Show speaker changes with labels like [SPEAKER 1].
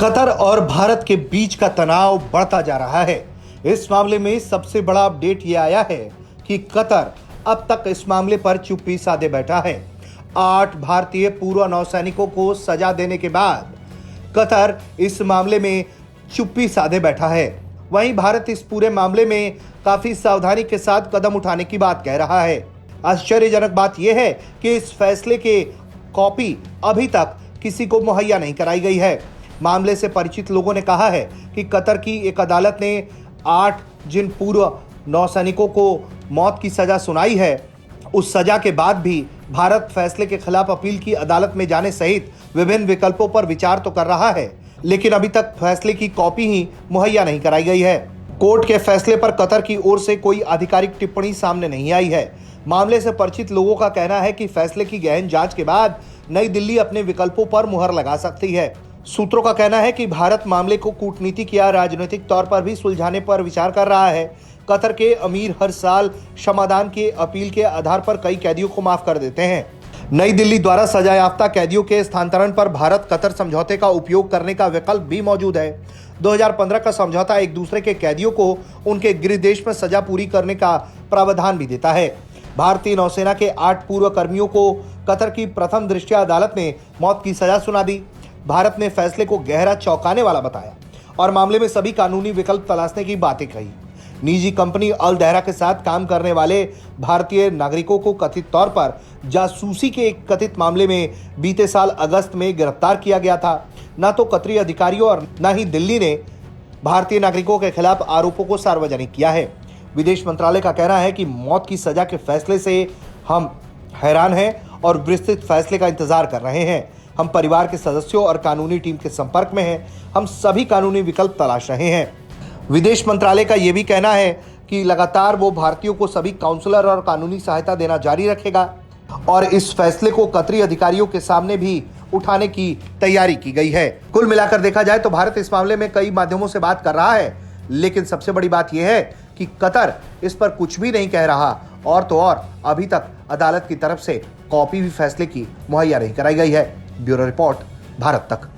[SPEAKER 1] Qatar और भारत के बीच का तनाव बढ़ता जा रहा है। इस मामले में सबसे बड़ा अपडेट ये आया है कि कतर अब तक इस मामले पर चुप्पी साधे बैठा है। 8 भारतीय पूर्व नौसैनिकों को सजा देने के बाद कतर इस मामले में चुप्पी साधे बैठा है। वहीं भारत इस पूरे मामले में काफी सावधानी के साथ कदम उठाने की बात कह रहा है। आश्चर्यजनक बात यह है कि इस फैसले के कॉपी अभी तक किसी को मुहैया नहीं कराई गई है। मामले से परिचित लोगों ने कहा है कि कतर की एक अदालत ने 8 जिन पूर्व नौसैनिकों को मौत की सजा सुनाई है, उस सजा के बाद भी भारत फैसले के खिलाफ अपील की अदालत में जाने सहित विभिन्न विकल्पों पर विचार तो कर रहा है, लेकिन अभी तक फैसले की कॉपी ही मुहैया नहीं कराई गई है। कोर्ट के फैसले पर कतर की ओर से कोई आधिकारिक टिप्पणी सामने नहीं आई है। मामले से परिचित लोगों का कहना है कि फैसले की गहन जांच के बाद नई दिल्ली अपने विकल्पों पर मुहर लगा सकती है। सूत्रों का कहना है कि भारत मामले को कूटनीतिक या राजनीतिक तौर पर भी सुलझाने पर विचार कर रहा है। कतर के अमीर हर साल क्षमादान के अपील के आधार पर कई कैदियों को माफ कर देते हैं। नई दिल्ली द्वारा सजा याफ्ता कैदियों के स्थानांतरण पर भारत कतर समझौते का उपयोग करने का विकल्प भी मौजूद है। 2015 का समझौता एक दूसरे के कैदियों को उनके गृह देश में सजा पूरी करने का प्रावधान भी देता है। भारतीय नौसेना के 8 पूर्व कर्मियों को कतर की प्रथम दृष्टया अदालत ने मौत की सजा सुना दी। भारत ने फैसले को गहरा चौंकाने वाला बताया और मामले में सभी कानूनी विकल्प तलाशने की बातें कही। निजी कंपनी अल दहरा के साथ काम करने वाले भारतीय नागरिकों को कथित तौर पर जासूसी के एक कथित मामले में बीते साल अगस्त में गिरफ्तार किया गया था। न तो कतरी अधिकारियों और न ही दिल्ली ने भारतीय नागरिकों के खिलाफ आरोपों को सार्वजनिक किया है। विदेश मंत्रालय का कहना है कि मौत की सजा के फैसले से हम हैरान हैं और विस्तृत फैसले का इंतजार कर रहे हैं। हम परिवार के सदस्यों और कानूनी टीम के संपर्क में हैं। हम सभी कानूनी विकल्प तलाश रहे हैं। विदेश मंत्रालय का यह भी कहना है कि लगातार वो भारतीयों को सभी काउंसलर और कानूनी सहायता देना जारी रखेगा और इस फैसले को कतरी अधिकारियों के सामने भी उठाने की तैयारी की गई है। कुल मिलाकर देखा जाए तो भारत इस मामले में कई माध्यमों से बात कर रहा है, लेकिन सबसे बड़ी बात यह है कि कतर इस पर कुछ भी नहीं कह रहा और तो और अभी तक अदालत की तरफ से कॉपी भी फैसले की मुहैया नहीं कराई गई है। ब्यूरो रिपोर्ट, भारत तक।